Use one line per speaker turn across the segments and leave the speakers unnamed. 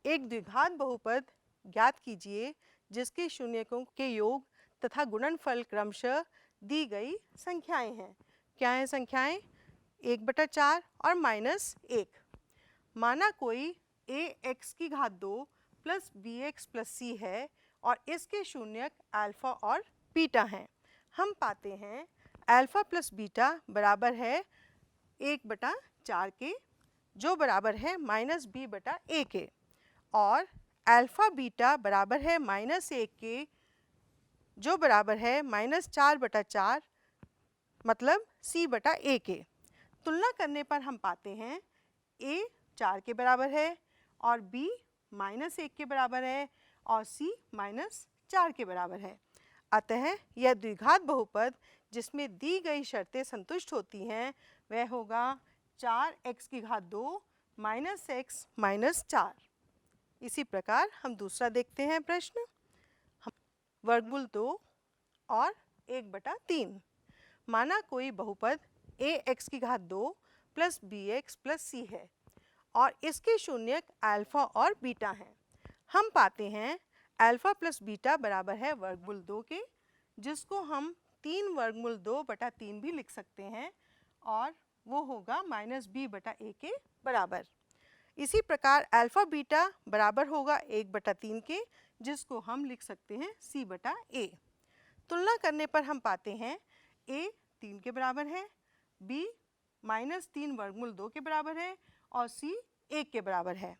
एक द्विघात बहुपद ज्ञात कीजिए जिसके शून्यकों के योग तथा गुणनफल क्रमशः दी गई संख्याएं हैं। क्या हैं संख्याएं? 1/4 और -1। माना कोई ax की घात 2 प्लस bx प्लस c है और इसके शून्यक अल्फा और बीटा हैं। हम पाते हैं अल्फा प्लस बीटा बराबर है 1/4 के, जो बराबर है -b/a के, और अल्फा बीटा बराबर है -1 के, जो बराबर है -4/4 मतलब c/a के। तुलना करने पर हम पाते हैं a 4 के बराबर है और b -1 के बराबर है और c -4 के बराबर है। अतः यह द्विघात बहुपद जिसमें दी गई शर्तें संतुष्ट होती हैं वह होगा 4x की घात 2 -x -4। इसी प्रकार हम दूसरा देखते हैं प्रश्न। वर्गमूल 2 और 1/3। माना कोई बहुपद ax की घात 2 प्लस bx प्लस c है और इसके शून्यक अल्फा और बीटा हैं। हम पाते हैं अल्फा प्लस बीटा बराबर है वर्गमूल 2 के, जिसको हम 3 वर्गमूल 2/3 भी लिख सकते हैं और वो होगा -b/a के बराबर। इसी प्रकार अल्फा बीटा बराबर होगा 1/3 के, जिसको हम लिख सकते हैं c/a। तुलना करने पर हम पाते हैं a 3 के बराबर है, b -3 वर्गमूल 2 के बराबर है और c 1 के बराबर है।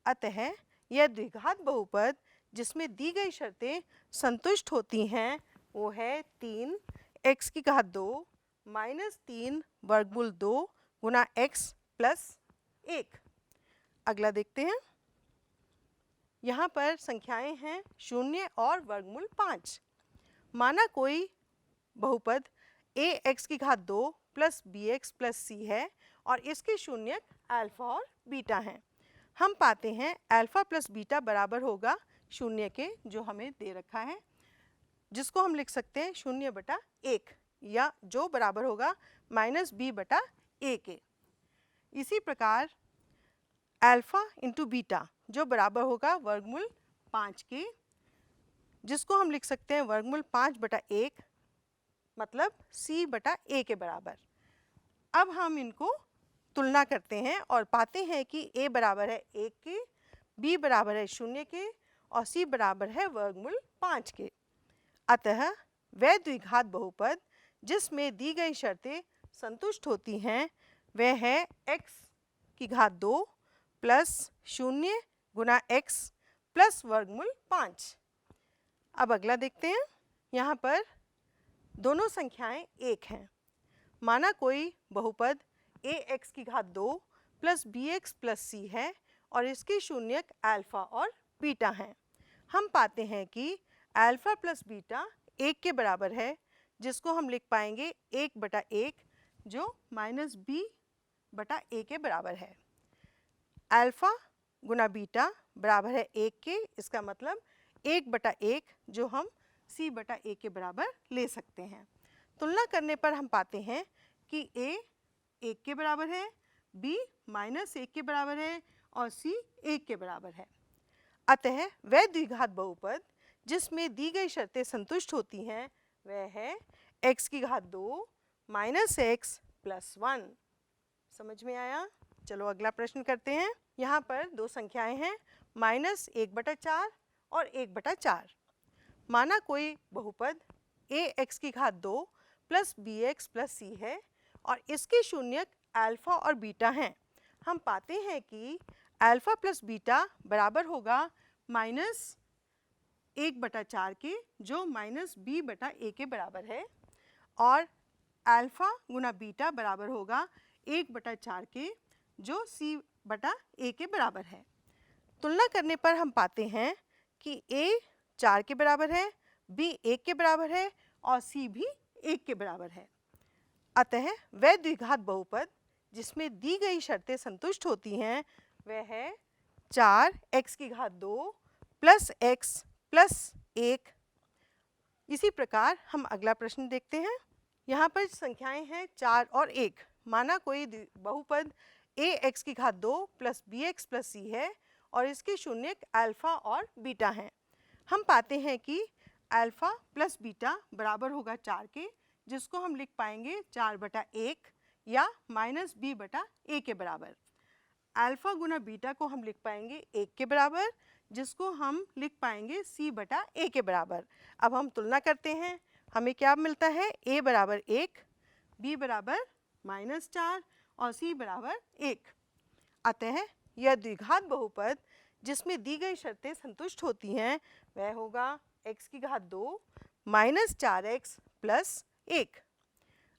अतः यह द्विघात बहुपद जिसमें दी गई शर्तें संतुष्ट होती हैं वो है 3x की घात 2 -3 वर्गमूल 2 गुना x प्लस 1। अगला देखते हैं। यहाँ पर संख्याएं हैं 0 और वर्गमूल 5। माना कोई बहुपद ax की घात 2 प्लस bx प्लस c है और इसके शून्यक अल्फा और बीटा हैं। हम पाते हैं अल्फा प्लस बीटा बराबर होगा 0 के, जो हमें दे रखा है, जिसको हम लिख सकते हैं 0/1 या जो बराबर होगा -b/a के। इसी प्रकार अल्फा इंटू बीटा जो बराबर होगा वर्गमूल 5 के, जिसको हम लिख सकते हैं वर्गमूल 5/1 मतलब c/a के बराबर। अब हम इनको तुलना करते हैं और पाते हैं कि a बराबर है 1 के, b बराबर है 0 के और c बराबर है वर्गमूल 5 के। अतः वह द्विघात बहुपद जिसमें दी गई शर्तें संतुष्ट होती हैं वह है x की घात 2 प्लस 0 गुना x प्लस वर्गमूल 5। अब अगला देखते हैं। यहाँ पर दोनों संख्याएं 1 हैं। माना कोई बहुपद ax की घात 2 प्लस bx प्लस c है और इसके शून्यक अल्फा और बीटा हैं। हम पाते हैं कि अल्फा प्लस बीटा 1 के बराबर है, जिसको हम लिख पाएंगे 1/1 जो -b/a के बराबर है। अल्फा गुना बीटा बराबर है 1 के, इसका मतलब 1/1 जो हम c/a के बराबर ले सकते हैं। तुलना करने पर हम पाते हैं कि a 1 के बराबर है, b -1 के बराबर है और c 1 के बराबर है। अतः वह द्विघात बहुपद जिसमें दी गई शर्तें संतुष्ट होती हैं वह है x की घात 2 -x प्लस 1। समझ में आया? चलो अगला प्रश्न करते हैं। यहाँ पर दो संख्याएं हैं -1/4 और 1/4। माना कोई बहुपद ax की घात 2 प्लस bx प्लस c है और इसके शून्यक अल्फा और बीटा हैं। हम पाते हैं कि अल्फा प्लस बीटा बराबर होगा -1/4 के, जो -b/a के बराबर है, और अल्फा गुना बीटा बराबर होगा 1/4 के, जो c/a के बराबर है। तुलना करने पर हम पाते हैं कि a 4 के बराबर है, b 1 के बराबर है और c भी 1 के बराबर है। अतः वह द्विघात बहुपद जिसमें दी गई शर्तें संतुष्ट होती हैं वह है 4x की घात 2 प्लस x प्लस 1। इसी प्रकार हम अगला प्रश्न देखते हैं। यहाँ पर संख्याएं हैं 4 और 1। माना कोई बहुपद ax की घात 2 प्लस bx प्लस c है और इसके शून्यक अल्फा और बीटा हैं। हम पाते हैं कि अल्फा प्लस बीटा बराबर होगा 4 के, जिसको हम लिख पाएंगे 4/1 या -b/a के बराबर। अल्फा गुना बीटा को हम लिख पाएंगे 1 के बराबर, जिसको हम लिख पाएंगे c/a के बराबर। अब हम तुलना करते हैं, हमें क्या मिलता है, a बराबर 1, b बराबर -4 और c बराबर 1। अतः यह द्विघात बहुपद जिसमें दी गई शर्तें संतुष्ट होती हैं वह होगा x की घात 2 -4x + 1।